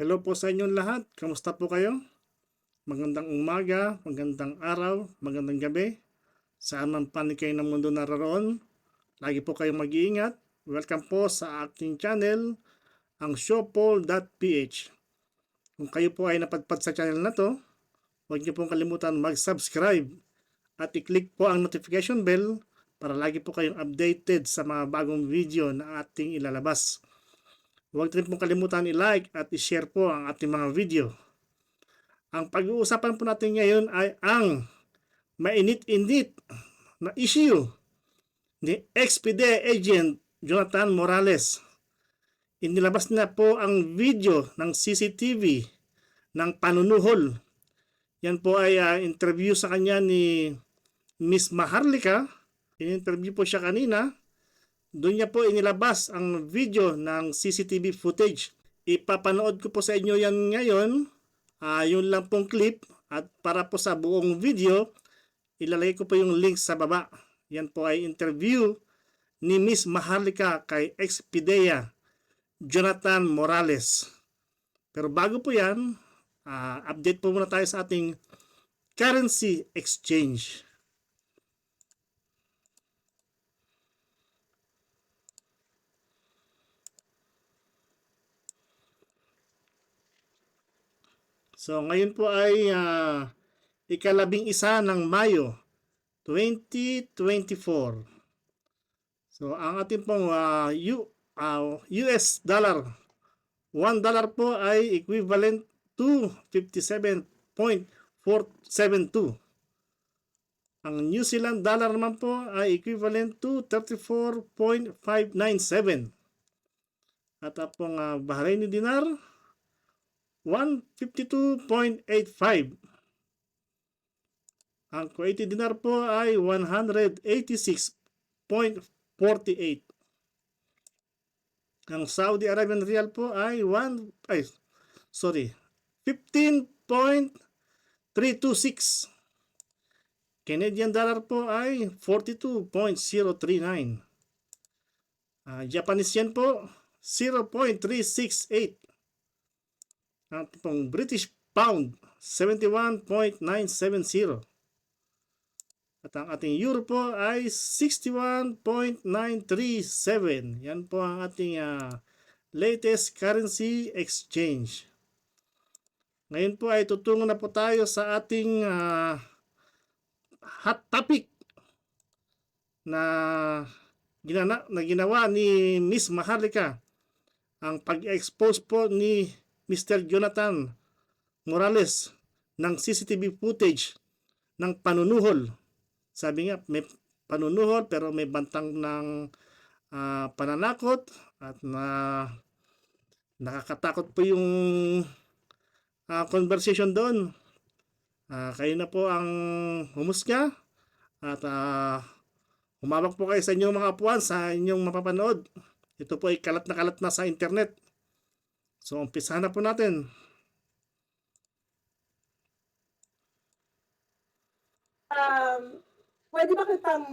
Hello po sa inyong lahat. Kamusta po kayo? Magandang umaga, magandang araw, magandang gabi. Saan man panig kayo ng mundo naroon, lagi po kayong mag-iingat. Welcome po sa aking channel, ang showpaul.ph. Kung kayo po ay napadpad sa channel na to, huwag niyo pong kalimutan mag-subscribe at i-click po ang notification bell para lagi po kayong updated sa mga bagong video na ating ilalabas. Huwag rin pong kalimutan i-like at i-share po ang ating mga video. Ang pag-uusapan po natin ngayon ay ang mainit-init na issue ni ex-PDEA agent Jonathan Morales. Inilabas na po ang video ng CCTV ng panunuhol. Yan po ay interview sa kanya ni Miss Maharlika. In-interview po siya kanina. Doon niya po inilabas ang video ng CCTV footage. Ipapanood ko po sa inyo yan ngayon. Yun lang pong clip, at para po sa buong video, ilalagay ko po yung link sa baba. Yan po ay interview ni Miss Maharlika kay ex-PDEA Jonathan Morales. Pero bago po yan, update po muna tayo sa ating currency exchange. So ngayon po ay ika-11 ng Mayo 2024. So ang ating pong US dollar, $1 po ay equivalent to 57.472. Ang New Zealand dollar naman po ay equivalent to 34.597. At ang pong Bahraini dinar, 152.85. Ang Kuwaiti dinar po ay 186.48. Ang Saudi Arabian Riyal po ay 15.326. Canadian dollar po ay 42.039. Japanese yen po 0.368. Ang pong British pound 71.970. At ang ating euro po ay 61.937. Yan po ang ating latest currency exchange. Ngayon po ay tutungo na po tayo sa ating hot topic na ginawa ni Miss Maharlika. Ang pag-expose po ni Mr. Jonathan Morales ng CCTV footage ng panunuhol. Sabi nga, may panunuhol pero may bantang ng pananakot at nakakatakot po yung conversation doon. Kayo na po ang humusga at humawak po kayo sa inyong mga upuan sa inyong mapapanood. Ito po ay kalat na sa internet. So, umpisahan na po natin. Pwede ba kitang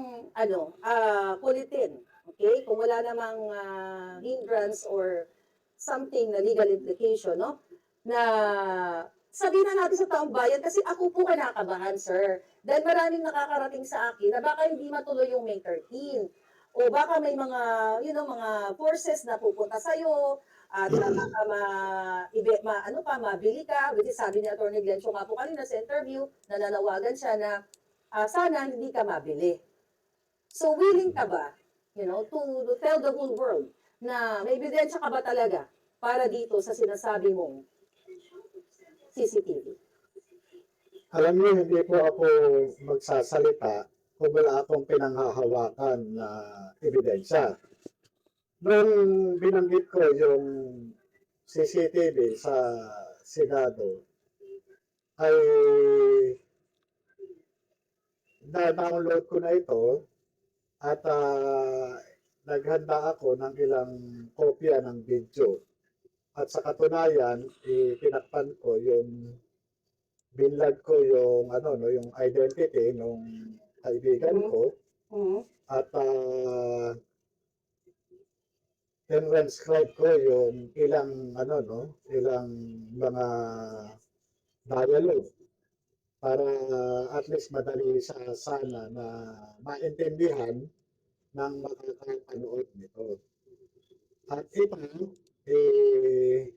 kulitin? Okay? Kung wala namang hindrance or something na legal implication, no? Na sabihin na natin sa taong bayan, kasi ako po kinakabahan, sir. Dahil maraming nakakarating sa akin na baka hindi matuloy yung May 13. O baka may mga, mga forces na pupunta sa'yo, at baka mabili ka, which is sabi ni Atty. Glencio nga po kanina sa interview, nananawagan siya na sana hindi ka mabili. So willing ka ba, to tell the whole world na may ebidensya ka ba talaga para dito sa sinasabi mong CCTV? Alam niyo, hindi po ako magsasalita kung wala akong pinanghahawakan na ebidensya. Nung binanggit ko yung CCTV sa Senado, ay na-download ko na ito at naghanda ako ng ilang kopya ng video. At sa katunayan, pinakpan ko yung binlog ko yung yung identity ng kaibigan ko. At transcribe ko yung ilang ano no, ilang mga dialogue para at least madali sana na maintindihan ng makakapanood nito. At ito, eh,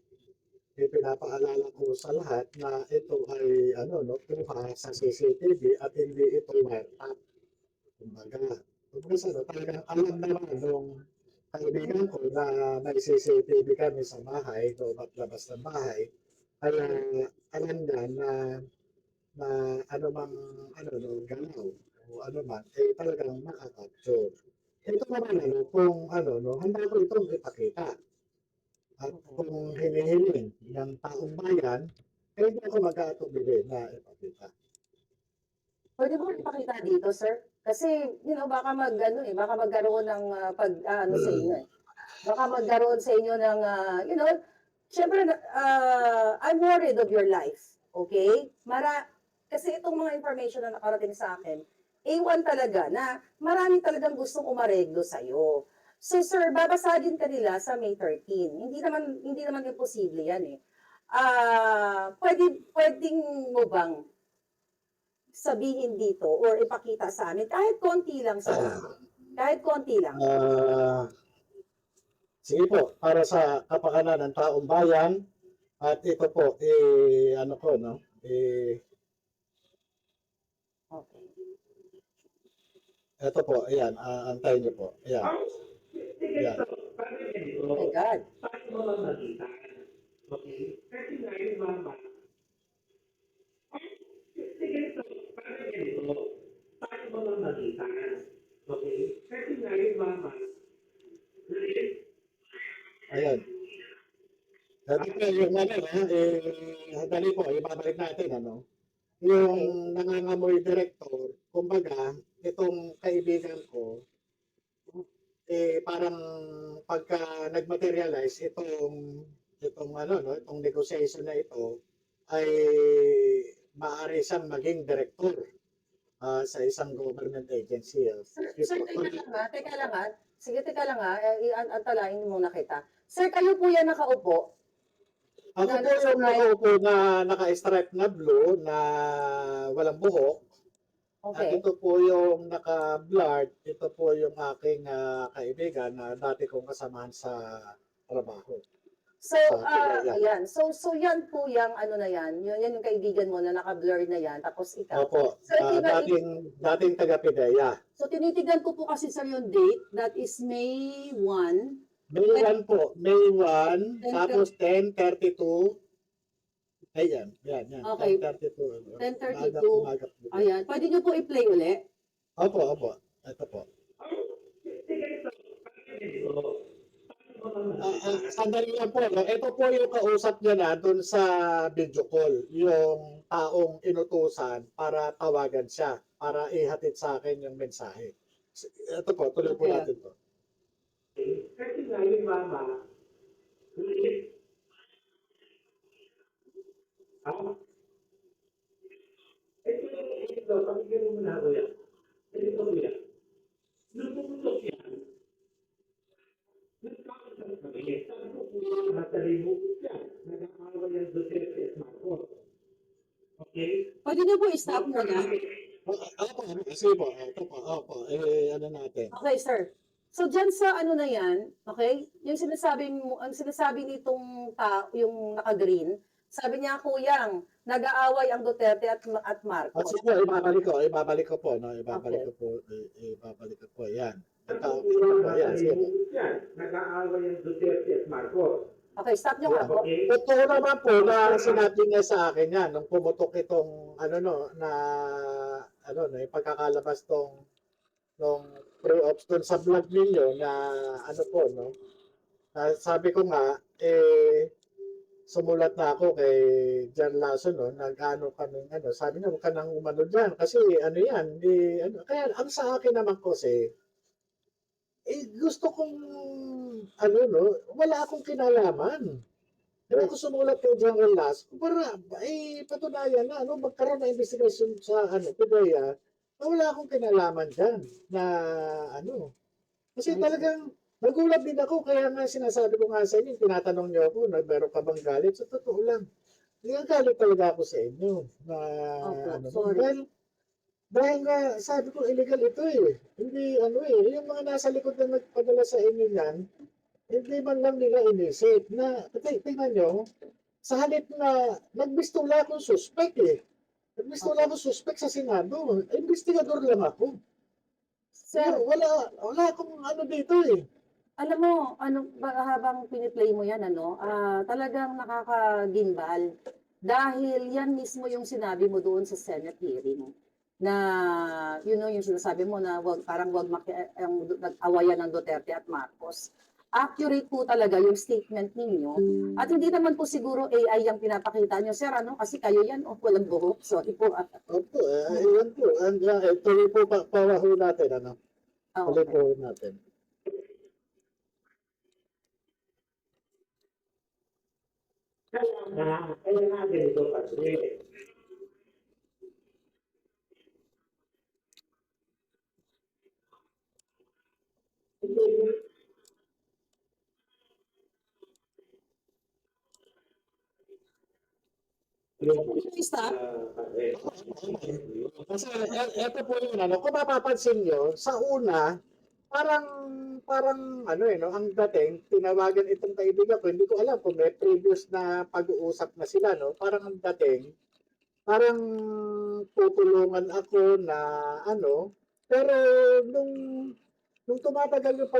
ipinapaalala ko sa lahat na ito ay ano no, kuha sa CCTV at hindi ito wiretap. Kumbaga sa talagang alam naman nung kaibigan ko na may CCTV kami sa bahay, loob at labas ng bahay, kaya alam niya na ano mang ano no, galaw o ano man, eh talagang nakaka-capture. Ito naman ano, kung ano no, handa ko itong ipakita. At kung hinihiling ng taong bayan, eh hindi ako mag-aatubili na ipakita. Pwede mo ipakita dito, sir? Kasi, baka baka magkaroon ng ano sa inyo eh. Baka magkaroon sa inyo ng, syempre, I'm worried of your life. Okay? Kasi itong mga information na nakarating sa akin, A1 talaga na marami talagang gustong umareglo sa'yo. So, sir, babasagin ka nila sa May 13. Hindi naman imposible yan eh. Pwedeng mo bang sabihin dito or ipakita sa amin kahit konti lang sa kahit konti lang. Sige po, para sa kapakanan ng taong bayan, at ito po, ano ko, no? Okay. Ito po, ayan, antayin niyo po. Ayan. Ayan. Oh my God. Ayan. Ito po yung ano, dali po, ibabalik natin, ano? Yung nangangamoy director, kumbaga, itong kaibigan ko, parang pagka nag-materialize itong ano no, itong negotiation na ito ay maaari siyang maging director sa isang government agency. Sir, teka lang ha. Sige, teka lang ha. Antalain mo na kita. Sir, kayo po yan nakaupo? Ako po yung nakaupo na naka-stripe na blue na walang buhok. At Okay. ito po yung naka-blurred, ito po yung aking kaibigan na dati kong kasamahan sa trabaho. So, ayan. So yan po yung ano na yan. Yan yung kaibigan mo na naka-blur na yan. Tapos ikaw. Opo, So, dating taga-PIDEA. So, tinitigan ko po kasi sir yung date. That is May 1. May 1 po, May 1, tapos 10:32. Ayan, yan. Okay. 10:32. 10:32. Umaga po. Ayan. Pwede nyo po i-play uli? Opo. Ito po. Sandali lang po. No? Ito po yung kausap niya na dun sa video call. Yung taong inutusan para tawagan siya. Para ihatid sa akin yung mensahe. Ito po, tuloy po Okay. natin to. Kasi nga yung mama, ito, pakinggan mo na ako yan. Ito ko yan. Nung pumutok yan, nagkakaroon kami, sabi ko po yung matalimu yan, nag-aawa yan Duterte at Marcos. Okay? Pwede nyo po i-stop muna. Opo, sige po. Ito po, opo. Ano natin? Okay, sir. So, dyan sa ano na yan, okay, yung ang sinasabi nitong yung naka-green, sabi niya, kuyang, nag-aaway ang Duterte at At Marcos. sige po, ibabalik ko po. No? Ibabalik ko po. Yan. Yan, sige po. Yan, nag-aawa yan Duterte at Marcos. Okay, stop nyo nga po. Okay? Totoo naman po na sinabi niya sa akin yan nung pumutok itong yung pagkakalabas nung pre-ops doon sa vlog ninyo na sabi ko nga sumulat na ako kay John Lasso nag-ano kami sabi niya huwag ka nang umano diyan kasi kaya ang sa akin naman kasi gusto kong wala akong kinalaman. Kaya ako sumulat kay General Las para patunayan na magkaroon ng investigation sa PIDEA na wala akong kinalaman dyan na kasi talagang Nagulat din ako, kaya nga sinasabi ko nga sa inyo, tinatanong niyo ako, meron ka bang galit? Sa totoo lang, nagagalit talaga ako sa inyo. Na, Opo, ano, sorry. dahil nga, sabi ko, illegal ito eh. Hindi, ano eh, yung mga nasa likod na nagpadala sa inyo yan, hindi man lang nila inisip na, tingnan nyo, sa halip na nagbistula akong suspect eh. Nagbistula akong suspect sa Senado. Investigador lang ako. Sir, Wala akong ano dito eh. alam mo, habang piniplay mo yan, talagang nakakagimbal. Dahil yan mismo yung sinabi mo doon sa Senate hearing. Na, yung sinasabi mo na parang ang nag-awayan ng Duterte at Marcos. Accurate po talaga yung statement ninyo. At hindi naman po siguro AI yung pinapakita nyo, sir, kasi kayo yan, walang buhok. Sorry po. Opo, yan po. Tuloy po pawaho natin, ano? Tuloy Okay. po natin. Kaya nga ganito kasi. Stop. Kasi eto po yun, ano, kung mapapansin nyo, sa una, parang, ano eh, no, ang dating, tinawagan itong kaibigan ko, hindi ko alam kung may previous na pag-uusap na sila, no, parang ang dating, parang tutulungan ako na, ano, pero nung, tumatagal yung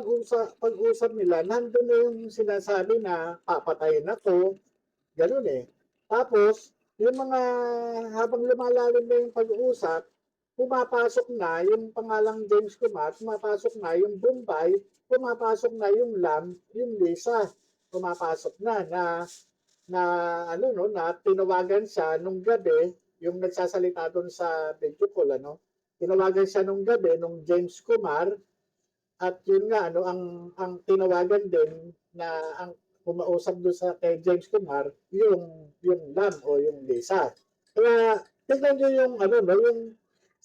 pag-usap nila, nandun na yung sinasabi na papatayin ako, ganun eh. Tapos, yung mga habang lumalalim na yung pag-uusap, pumapasok na yung pangalang James Kumar, pumapasok na yung Bombay, pumapasok na yung Lam, yung Lisa, pumapasok na ano no, na tinawagan siya nung gabi, yung nagsasalita doon sa video call, ano, tinawagan siya nung gabi nung James Kumar, at yun nga, ano, ang tinawagan din na ang kumausap doon sa kay James Kumar, yung Lam o yung Lisa. Kaya tignan nyo yung ano no,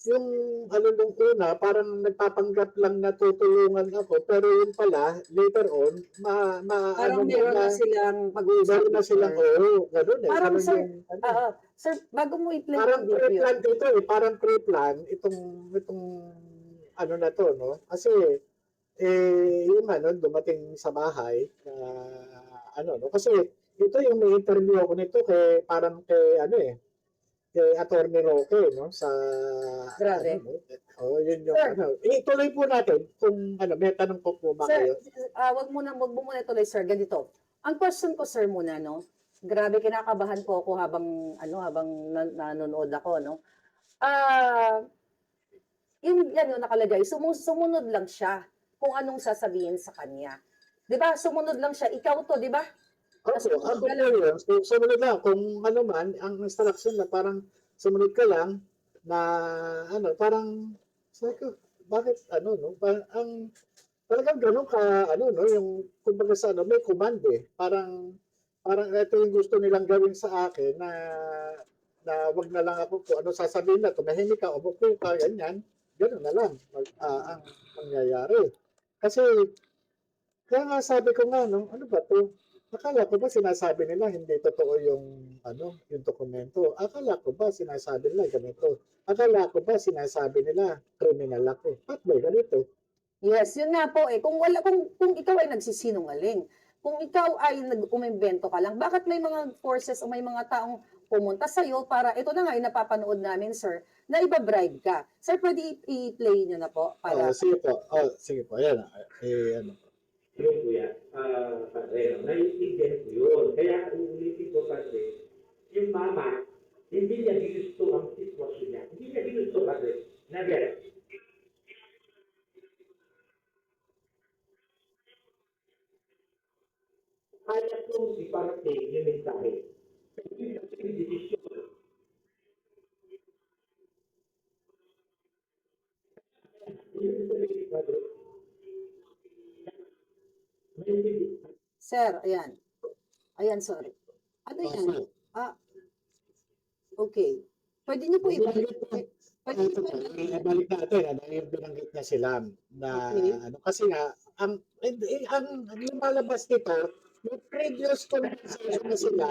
yung ano nung una, parang nagpapanggap lang na tutulungan ako, pero yun pala, later on, ano Parang mo, meron na silang pag-uusap. meron na silang, oo, ganun eh, Parang, ganun sir, yung, ano, sir, bago mo i-play parang yung video, pre-plan dito eh, parang pre-plan, itong, ano na to, no? Kasi, yung ano, dumating sa bahay, ano, no? Kasi, ito yung may interview ako nito parang kay, ano eh, kay Attorney Roque, no? Sa, ano, grabe. no? Oh, yun yung, Sir, ano. Ituloy po natin kung, ano, may tanong po po ba sir, kayo? wag mo muna ituloy, sir, ganito. Ang question ko, sir, muna, no? Grabe, kinakabahan po ako habang nanonood ako, no? Ah, yung ano nakalagay, sumunod lang siya kung anong sasabihin sa kanya. 'Di ba? Sumunod lang siya. Ikaw to, 'di ba? Ako po yun. Sumunod lang. Kung ano man, ang instruction na parang sumunod ka lang na ano, parang sabi ko, bakit ano, no? Parang, talagang ganun ka, ano, no? Yung, kumbaga sa ano, may command eh. Parang ito yung gusto nilang gawin sa akin wag na lang ako kung ano sasabihin na, tumahimik ka, umupo ka, ganyan. Ganun na lang ang mangyayari. Kasi kaya nga sabi ko nga, no, ano ba to? Akala ko ba sinasabi nila hindi totoo yung ano, yung dokumento? Akala ko ba sinasabi nila ganito? Akala ko ba sinasabi nila criminal ako? Ba't ba ganito? Yes, yun nga po eh. Kung ikaw ay nagsisinungaling, kung ikaw ay nag-umimbento ka lang, bakit may mga forces o may mga taong pumunta sa'yo para, ito na nga yung napapanood namin, sir, na iba-bribe ka. Sir, pwede i-play nyo na po para, Sige po. Sige po. Ayan. Ano. Yun kuya, pare, naiintindihan ko yun. Kaya uulitin ko kasi, yung mama, hindi niya ginusto ang sitwasyon niya. Hindi niya ginusto kasi, never. Kaya kong iparating yung mensahe. Hindi niya yung desisyon. Hindi sabihin, pare, may sir, ayan. Ayan, sorry. Ano yan? Okay. Ah, okay. Pwede niyo po ibalik. Pwede niyo Ito po po, ibalik. ibalik natin, ano, yung binanggit niya sila na, Okay. ano, kasi nga, ang lumalabas dito, may previous conversation na sila,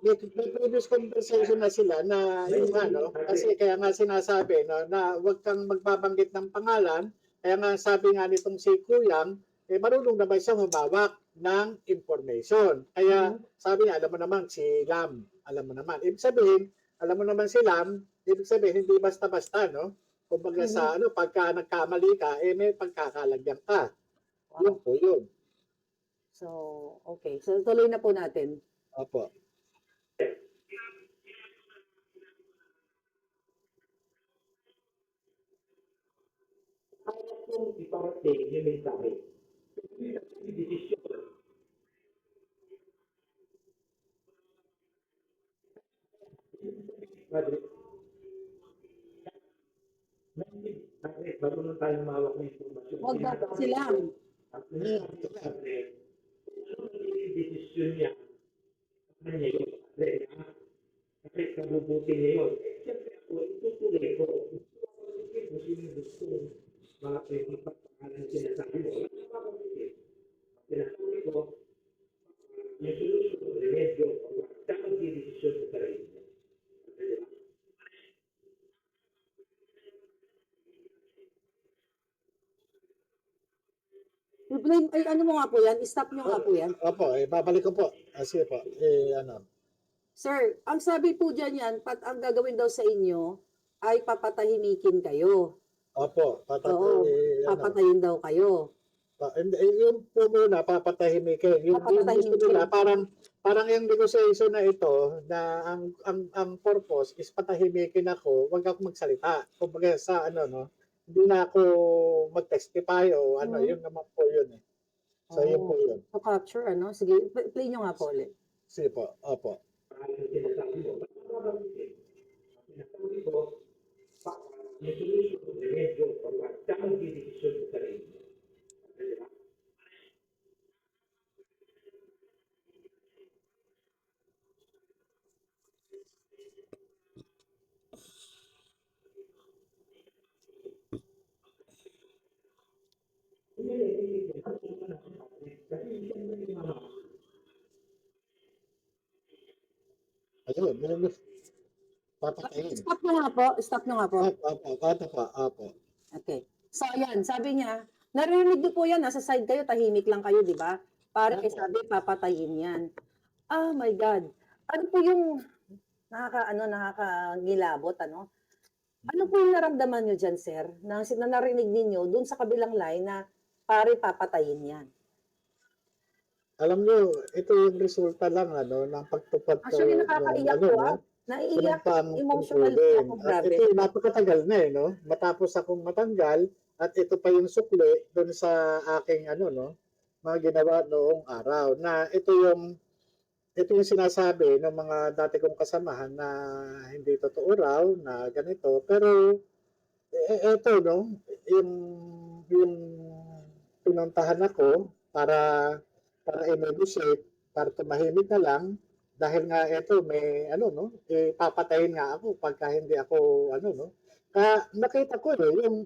may previous conversation na sila na yung ano, kasi kaya nga sinasabi no, na huwag kang magbabanggit ng pangalan, kaya nga sabi nga nitong si Kuyang, marunong naman siya humawak ng information. Kaya sabi niya, alam mo naman si Lam, alam mo naman. Ibig sabihin, alam mo naman si Lam, ibig sabihin hindi basta-basta, no? Kumbaga sa ano, pagka nagkamali ka, may pagkakalagyan ka. Yun po yun. So, okay. So, tuloy na po natin. Opo. Kaya kong iparating yung mensahe. Yung desisyon. Padre, bakit marunong tayong mawak ng informasyon? Huwag dapat sila. At Padre, ano yung desisyon niya? Ano niya yun? Padre, kasi kabubuti niya yun. Siyempre ako, itutuloy ko. Kung sino gusto mga pagpapangalan sinasabi mo. Sinasabi ko, yung solusyon, remedyo, dapat yung desisyon sa sarili niya. Ay, ano mo nga po yan? Stop nyo nga po yan. Opo, babalik ko po. Sige po. Ano. Sir, ang sabi po dyan yan, ang gagawin daw sa inyo ay papatahimikin kayo. Opo, Oo, ano. papatayin daw kayo. Yung po muna, papatahimikin. Yung gusto nila, parang yung negotiation na ito, na ang purpose is patahimikin ako, wag ako magsalita. Kumbaga sa ano, no, hindi na ako mag-testify o ano, yun naman po yun eh. So, yun po yun. So, capture, ano? Sige, play nyo nga po ulit. Sige po, opo. Yung sinasabi mo, sinasabi ko, yung solusyon, remedyo, dapat yung desisyon sa sarili niya. Ayun, papatayin. Stop nyo nga po. Stop nyo nga po. Opo. Okay. So, ayan, sabi niya, narinig niyo po yan, nasa side kayo, tahimik lang kayo, di ba? Para kay sabi, papatayin yan. Oh my God. Ano po yung nakakangilabot, ano? Ano po yung naramdaman nyo dyan, sir? Na narinig ninyo dun sa kabilang line na pare papatayin yan. Alam nyo, ito yung resulta lang ano, ng pagtupad Actually, nakakaiyak po, ah. Naiiyak, emotional po ako, At grabe. ito, napakatagal na eh, no? Matapos akong matanggal, at ito pa yung sukli doon sa aking ano, no? Mga ginawa noong araw. Na ito yung sinasabi ng mga dati kong kasamahan na hindi totoo raw na ganito. Pero ito, no? Yung pinuntahan ako para i-negotiate, para tumahimik na lang, dahil nga ito may ano no, papatayin nga ako pagka hindi ako ano no. Kaya nakita ko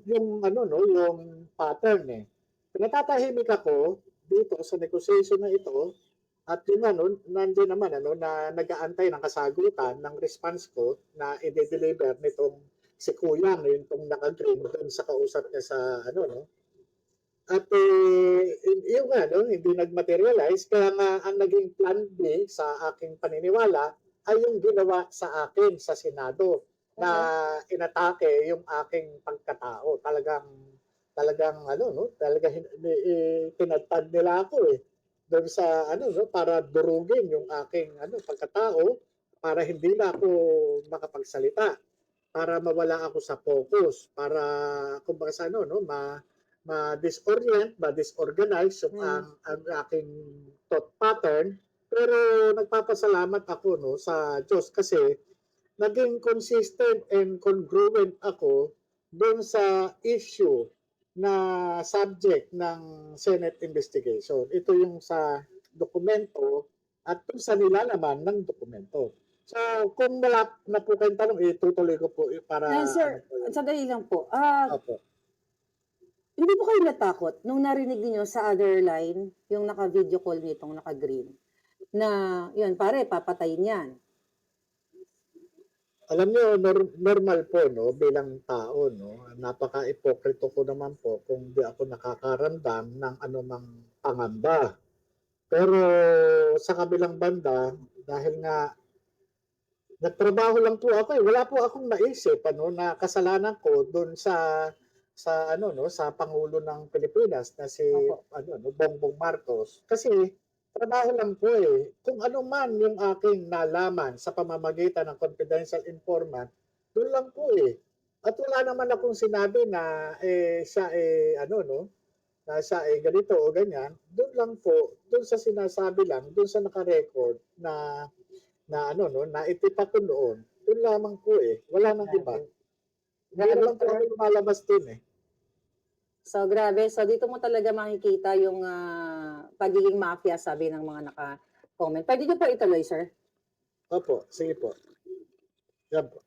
yung ano no, yung pattern eh. Natatahimik ako dito sa negotiation na ito at yung ano, nandiyan naman ano na nag-aantay ng kasagutan ng response ko na i-deliver nitong si Kuya no, yung naka-green doon sa kausap niya sa ano no. At yung ano, hindi nag-materialize, kaya nga ang naging plan B sa aking paniniwala ay yung ginawa sa akin sa Senado na inatake yung aking pagkatao. Talagang ano no, tinatag nila ako eh doon sa ano no, para durugin yung aking ano pagkatao para hindi na ako makapagsalita, para mawala ako sa focus, para kumbaga sa ano no, ma-disorient, ma-disorganize yung ang aking thought pattern. Pero nagpapasalamat ako no sa Diyos kasi naging consistent and congruent ako doon sa issue na subject ng Senate investigation. Ito yung sa dokumento at yung sa nilalaman ng dokumento. So, kung wala na po kayong tanong, itutuloy ko po para... Sir, sandali lang po. Opo. Hindi po kayo natakot nung narinig niyo sa other line, yung naka-video call nitong naka-green, na yun, pare, papatayin yan. Alam niyo, normal po, no, bilang tao, no, napaka-ipokrito ko naman po kung di ako nakakaramdam ng anumang pangamba. Pero sa kabilang banda, dahil nga nagtrabaho lang po ako eh. Wala po akong naisip ano na kasalanan ko doon sa ano no sa pangulo ng Pilipinas na si Opo. ano no Bongbong Marcos kasi trabaho lang po eh. Kung ano man yung aking nalaman sa pamamagitan ng confidential informant, doon lang po eh. At wala naman akong sinabi na siya ano no na siya ganito o ganyan. Doon lang po, doon sa sinasabi lang, doon sa naka-record na ano no, naitipa ko noon. Yun lamang po eh. Wala nang iba. Hindi Grabe, naman po sir. ako lumalabas din eh. So, grabe. So, dito mo talaga makikita yung pagiging mafia, sabi ng mga naka-comment. Pwede niyo po ituloy, sir? Opo, sige po. Yan po.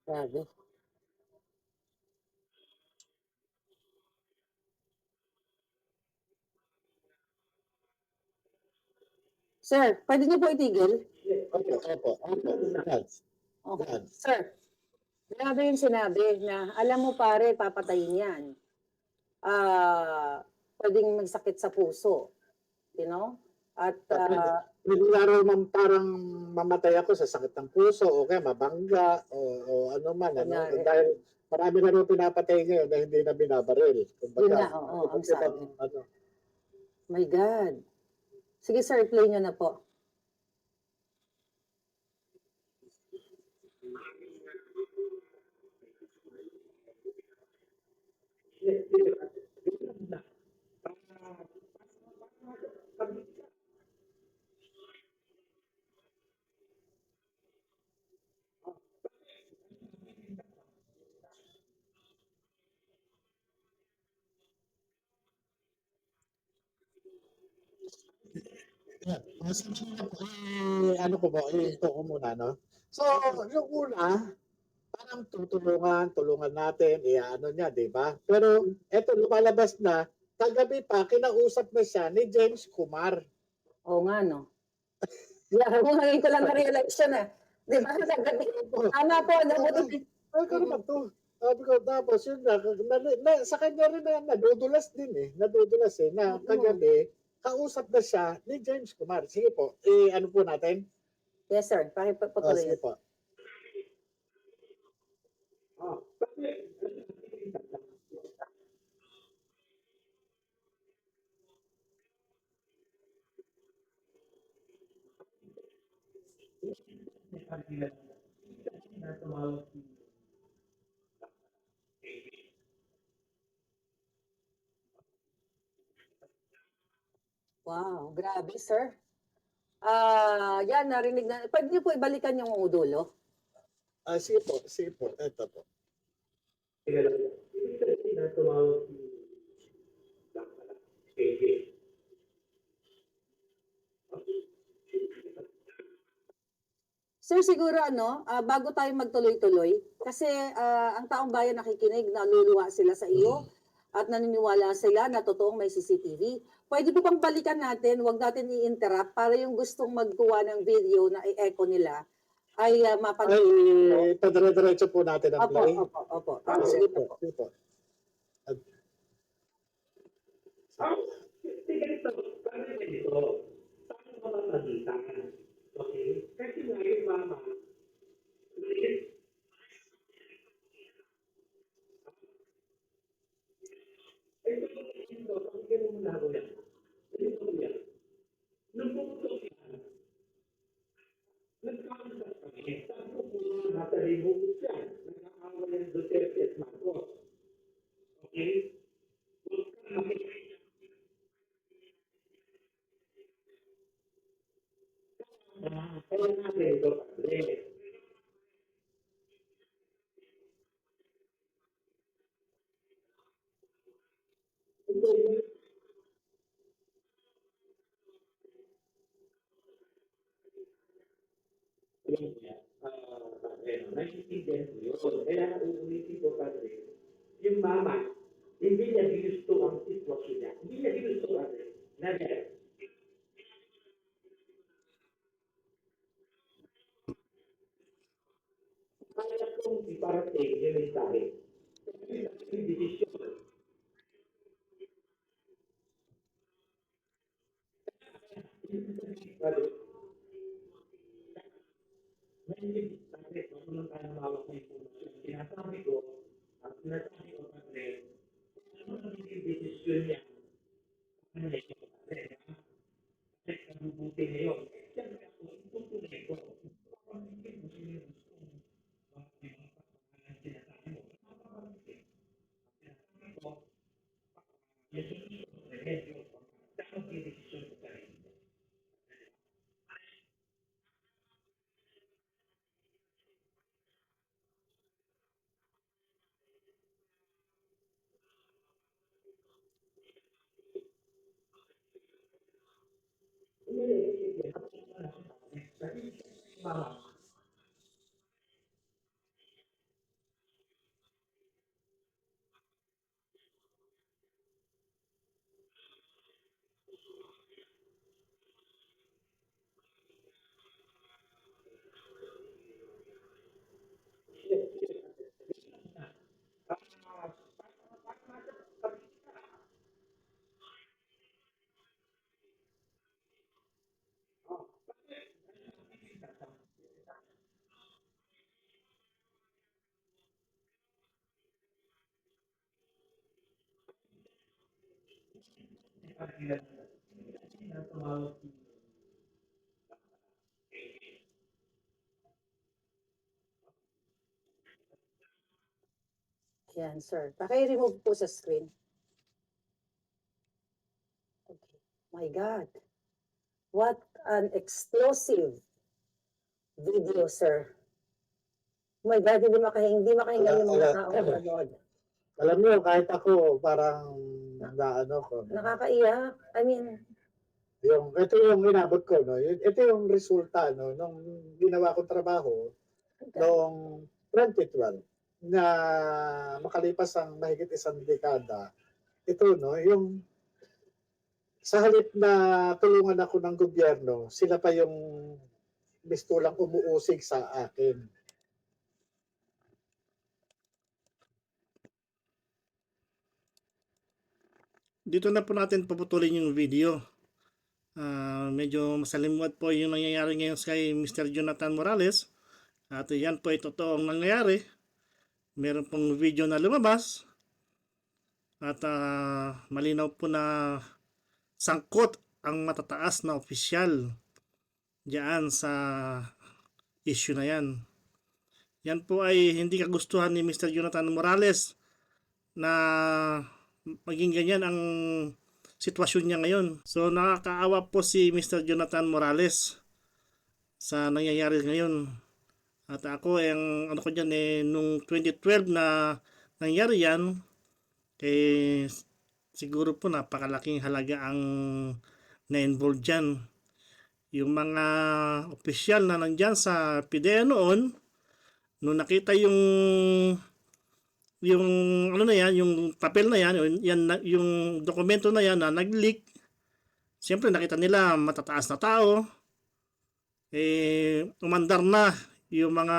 Grabe. Sir, pwede niyo po itigil? Opo, opo, opo. Yan. Okay. Yan. Sir, grabe yung sinabi na, alam mo pare, papatayin yan. Pwedeng magsakit sa puso. You know? At, Pwede nga raw parang mamatay ako sa sakit ng puso o kaya mabangga o ano man. Ano? Kunyari. Dahil marami na raw pinapatay ngayon na hindi na binabaril. Yun nga, oo, ang sabi. Ano, My God. Sige sir, play nyo na po. yan. Ano ko po, ito ko muna, no? So, yung una, parang tulungan natin, ano niya, di ba? Pero eto lumalabas na, kagabi pa, kinausap na siya ni James Kumar. Oo nga, no? Yeah, ngayon ko lang na-realize siya na. Di ba? Tama po, nabuti. Ay, ka naman to. Sabi ko, tapos yun sa kanya rin na nadudulas din eh. Nadudulas eh, na kagabi, kausap na siya ni James Kumar. Sige po, ano po natin? Yes sir, pakipatuloy. Sige po. Wow, grabe sir. Yan, narinig na. Pwede niyo po ibalikan yung udulo? Sige po, eto po. Sir, siguro bago tayo magtuloy-tuloy, kasi ang taong bayan nakikinig, naluluwa sila sa iyo at naniniwala sila na totoong may CCTV. Pwede po bang balikan natin, wag natin i-interrupt para yung gustong magkuha ng video na i-echo nila ay Ay, padire-diretso po natin ang Opo, play. opo. Sige po, sige po. Ganito, paano ganito? Paano mamamagitan? Okay? Kasi nga yung mama, ito, pakinggan mo muna ako yan. Ganito yan. Nung pumunta siya, nagkausap kami. Sabi ko po mga nasa libong siya. Nag-aaway ang Duterte at Marcos. Okay? Huwag ka makikinig. Kaya natin ito, padre. Yun nga, padre, naiintindihan ko yun. Kaya uulitin ko, padre, yung mama, hindi niya ginusto ang sitwasyon niya. Hindi niya ginusto, padre. Nandiyan. Kaya kung iparating yung mensahe, yung desisyon, padre, hindi, padre, wag mo lang tayo mawak na informasyon. Sinasabi ko, at sinasabi ko, padre, ano ang magiging desisyon niya? Ano niya, padre, kasi kabubuti niya yun. Siyempre ako, itutuloy ko. Kung hindi mo siya gusto, bakit ang sinasabi mo? Sinasabi ko, yung desisyon ko, remedyo, dapat yung desisyon ko sa rin. Mama, Yan, sir. Paki-remove po sa screen. Okay. My God. What an explosive video, sir. Oh my God, hindi makahinga yung mga tao manood. Alam niyo, kahit ako, parang naano ko. Nakakaiyak. I mean, Ito yung inabot ko, no? Ito yung resulta, no? Nung ginawa kong trabaho noong 2012 na makalipas ang mahigit isang dekada. Ito, no? Yung sa halip na tulungan ako ng gobyerno, sila pa yung mistulang umuusig sa akin. Dito na po natin paputulin yung video. Medyo masalimuot po yung nangyayari ngayon kay Mr. Jonathan Morales. At yan po ay totoong nangyayari. Meron pong video na lumabas. At malinaw po na sangkot ang matataas na opisyal diyan sa issue na yan. Yan po ay hindi kagustuhan ni Mr. Jonathan Morales na maging ganyan ang sitwasyon niya ngayon. So nakakaawa po si Mr. Jonathan Morales sa nangyayari ngayon. At ako ang ano ko diyan nung 2012 na nangyari yan, siguro po napakalaking halaga ang na-involve dyan. Yung mga opisyal na nandyan sa PDEA noon, nung nakita yung ano na yan, yung papel na yan, yung dokumento na yan na nag-leak, siyempre nakita nila matataas na tao, umandar na yung mga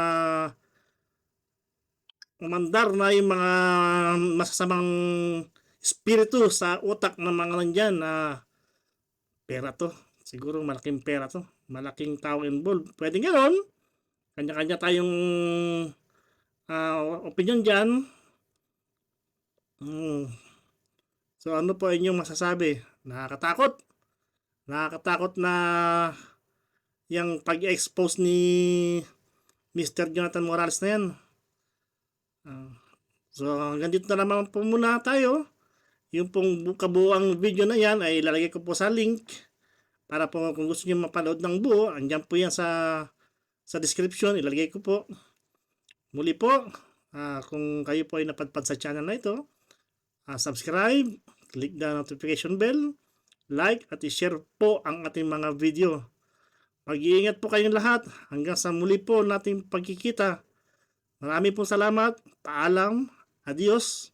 masasamang espiritu sa utak ng mga nandyan na pera to. Siguro malaking pera to. Malaking tao involved. Pwede gano'n. Kanya-kanya tayong opinion dyan. So ano po inyong masasabi? Nakakatakot. Nakakatakot na yung pag-expose ni Mr. Jonathan Morales na yan. So hanggang dito na naman po muna tayo. Yung pong kabuuang video na yan ay ilalagay ko po sa link Para po kung gusto niyo mapanood ng buo, andyan po yan sa description, ilalagay ko po. Muli po, kung kayo po ay napadpad sa channel na ito, subscribe, click the notification bell, like at i-share po ang ating mga video. Mag-iingat po kayong lahat hanggang sa muli po nating pagkikita. Marami pong salamat, paalam, adios.